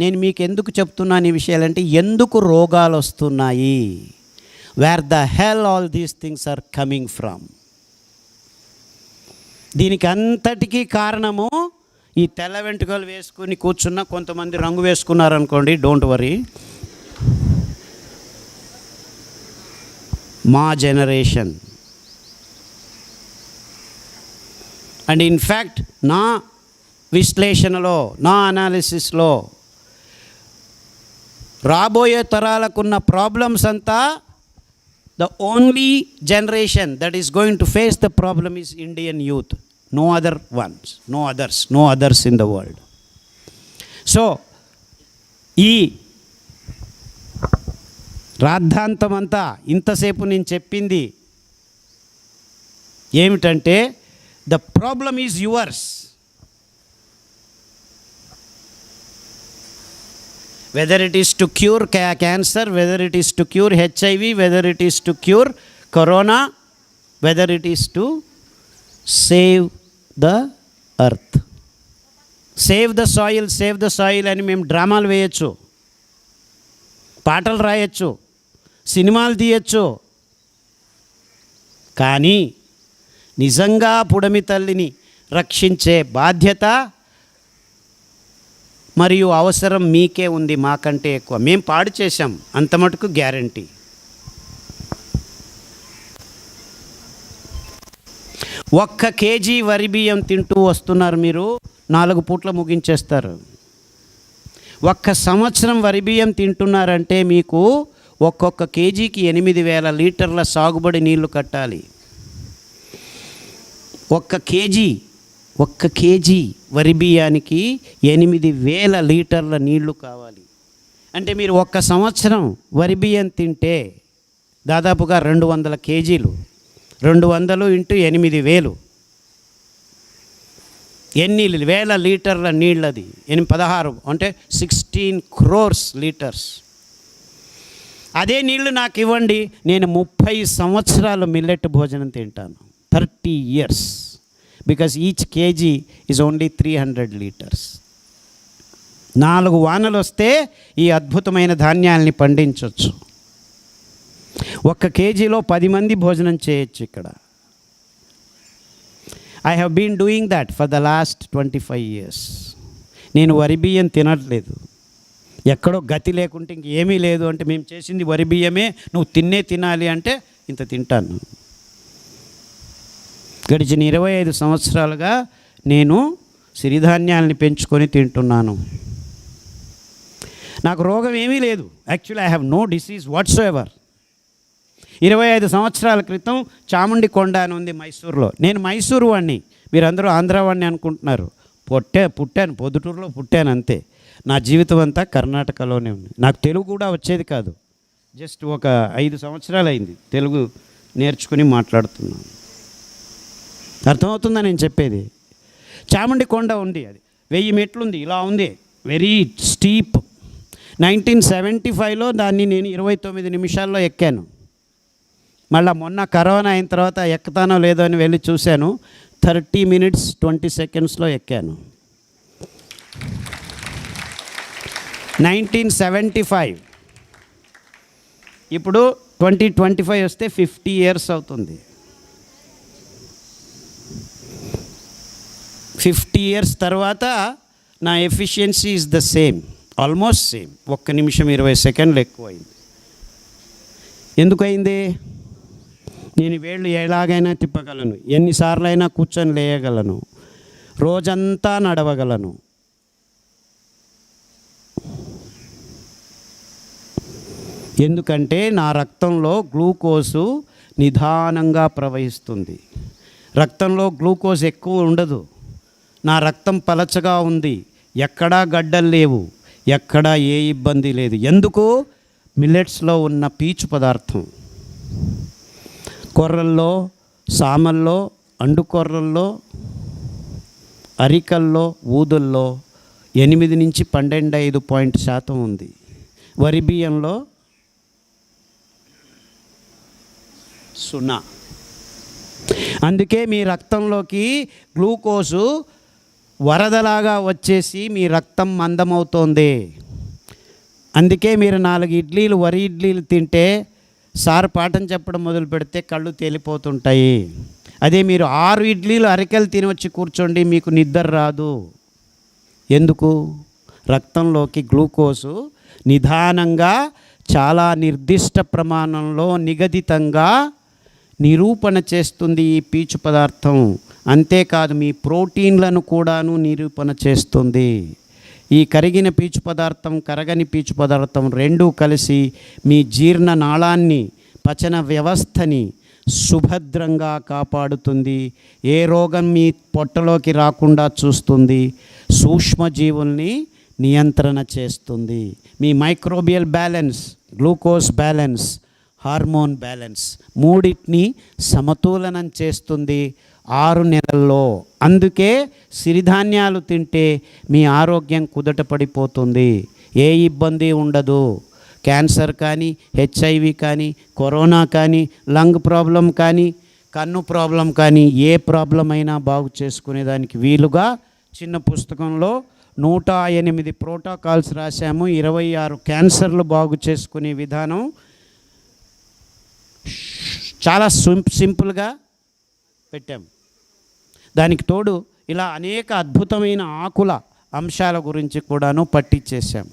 నేను మీకు ఎందుకు చెప్తున్నాను ఈ విషయాలంటే, ఎందుకు రోగాలు వస్తున్నాయి, where the hell all these things are coming from. దీనికి అంతటికీ కారణము ఈ తెల్ల వెంట్రుకలు వేసుకుని కూర్చున్న కొంతమంది రంగు వేసుకున్నారనుకోండి, డోంట్ వరీ, మా జనరేషన్. అండ్ ఇన్ఫ్యాక్ట్ నా విశ్లేషణలో, నా అనాలిసిస్లో రాబోయే తరాలకున్న ప్రాబ్లమ్స్ అంతా the only generation that is going to face the problem is Indian youth. No others in the world. So, ఈ రాద్ధాంతం అంతా ఇంతసేపు నేను చెప్పింది ఏమిటంటే, the problem is yours. Whether it is to cure cancer, whether it is to cure HIV, whether it is to cure corona, whether it is to save the earth. Save the soil అని మేము డ్రామాలు వేయచ్చు, పాటలు రాయొచ్చు, సినిమాలు తీయచ్చు. కానీ నిజంగా పుడమి తల్లిని రక్షించే బాధ్యత మరియు అవసరం మీకే ఉంది, మాకంటే ఎక్కువ. మేము పాడు చేశాం, అంత మటుకు గ్యారంటీ. ఒక్క కేజీ వరి బియ్యం తింటూ వస్తున్నారు మీరు, 4 పూట్ల ముగించేస్తారు. ఒక్క సంవత్సరం వరి బియ్యం తింటున్నారంటే మీకు ఒక్కొక్క కేజీకి 8,000 లీటర్ల సాగుబడి నీళ్లు కట్టాలి. ఒక్క కేజీ వరి బియ్యానికి 8,000 లీటర్ల నీళ్లు కావాలి. అంటే మీరు ఒక్క సంవత్సరం వరి బియ్యం తింటే దాదాపుగా 200 కేజీలు. 200 ఇంటూ 8,000 ఎన్ని వేల లీటర్ల నీళ్ళది? 16 అంటే 16 crores లీటర్స్. అదే నీళ్లు నాకు ఇవ్వండి, నేను 30 సంవత్సరాలు మిల్లెట్ భోజనం తింటాను. 30 years, because each KG is only 300 litres. 4 వానలు వస్తే ఈ అద్భుతమైన ధాన్యాల్ని పండించవచ్చు. 1 కేజీలో 10 మంది భోజనం చేయొచ్చు. ఇక్కడ I have been doing that for the last 25 years. నేను వరి బియ్యం తినట్లేదు, ఎక్కడో గతి లేకుంటే ఇంకేమీ లేదు అంటే మేము చేసింది వరి బియ్యమే, నువ్వు తినాలి అంటే ఇంత తింటాను. గడిచిన 25 సంవత్సరాలుగా నేను సిరిధాన్యాలని పెంచుకొని తింటున్నాను. నాకు రోగం ఏమీ లేదు. Actually I have no disease whatsoever. 25 సంవత్సరాల క్రితం చాముండి కొండ అని ఉంది మైసూరులో. నేను మైసూరు వాడిని, మీరందరూ ఆంధ్ర వాడిని అనుకుంటున్నారు. పుట్టాను పొద్దుటూరులో పుట్టాను, అంతే. నా జీవితం అంతా కర్ణాటకలోనే ఉంది. నాకు తెలుగు కూడా వచ్చేది కాదు. జస్ట్ ఒక 5 సంవత్సరాలు అయింది తెలుగు నేర్చుకుని మాట్లాడుతున్నాను. అర్థమవుతుందా నేను చెప్పేది? చాముండి కొండ ఉంది, అది 1000 మెట్లు ఉంది, ఇలా ఉంది, వెరీ స్టీప్. 1975లో దాన్ని నేను 29 నిమిషాల్లో ఎక్కాను. మళ్ళీ మొన్న కరోనా అయిన తర్వాత ఎక్కుతానో లేదో అని వెళ్ళి చూశాను, 30 minutes 20 secondsలో ఎక్కాను. 1975, ఇప్పుడు 2025 వస్తే 50 years అవుతుంది. 50 years తర్వాత నా efficiency is the same, almost same. 1 నిమిషం 20 సెకండ్లు ఎక్కువైంది. ఎందుకు అయింది? నేను వేళ్ళు ఎలాగైనా తిప్పగలను, ఎన్నిసార్లు అయినా కూర్చొని లేయగలను, రోజంతా నడవగలను. ఎందుకంటే నా రక్తంలో గ్లూకోజు నిదానంగా ప్రవహిస్తుంది. రక్తంలో గ్లూకోజ్ ఎక్కువ ఉండదు. నా రక్తం పలచగా ఉంది, ఎక్కడా గడ్డలు లేవు, ఎక్కడా ఏ ఇబ్బంది లేదు. ఎందుకు? మిల్లెట్స్లో ఉన్న పీచు పదార్థం. కొర్రల్లో, సామల్లో, అండుకొర్రల్లో, అరికల్లో, ఊదుల్లో 8 నుంచి 12.5% ఉంది. వరి బియ్యంలో 0. అందుకే మీ రక్తంలోకి గ్లూకోజు వరదలాగా వచ్చేసి మీ రక్తం మందమవుతోంది. అందుకే మీరు 4 ఇడ్లీలు వరి ఇడ్లీలు తింటే సార్ పాఠం చెప్పడం మొదలు పెడితే కళ్ళు తేలిపోతుంటాయి. అదే మీరు 6 ఇడ్లీలు అరికెలు తిని వచ్చి కూర్చోండి, మీకు నిద్ర రాదు. ఎందుకు? రక్తంలోకి గ్లూకోజు నిదానంగా చాలా నిర్దిష్ట ప్రమాణంలో నిగదితంగా నిరూపణ చేస్తుంది ఈ పీచు పదార్థం. అంతేకాదు మీ ప్రోటీన్లను కూడాను నిరూపణ చేస్తుంది. ఈ కరిగిన పీచు పదార్థం, కరగని పీచు పదార్థం రెండూ కలిసి మీ జీర్ణ నాళాన్ని, పచన వ్యవస్థని సుభద్రంగా కాపాడుతుంది. ఏ రోగం మీ పొట్టలోకి రాకుండా చూస్తుంది. సూక్ష్మజీవుల్ని నియంత్రణ చేస్తుంది. మీ microbial balance, glucose balance, hormone balance మూడింటిని సమతులనం చేస్తుంది 6 నెలల్లో. అందుకే సిరిధాన్యాలు తింటే మీ ఆరోగ్యం కుదుట పడిపోతుంది, ఏ ఇబ్బంది ఉండదు. క్యాన్సర్ కానీ, హెచ్ఐవి కానీ, కరోనా కానీ, లంగ్ ప్రాబ్లం కానీ, కన్ను ప్రాబ్లం కానీ, ఏ ప్రాబ్లం అయినా బాగు చేసుకునేదానికి వీలుగా చిన్న పుస్తకంలో 108 ప్రోటోకాల్స్ రాశాము. 26 క్యాన్సర్లు బాగు చేసుకునే విధానం చాలా సింపుల్గా పెట్టాము. దానికి తోడు ఇలా అనేక అద్భుతమైన ఆకుల అంశాల గురించి కూడాను పట్టించేసాం.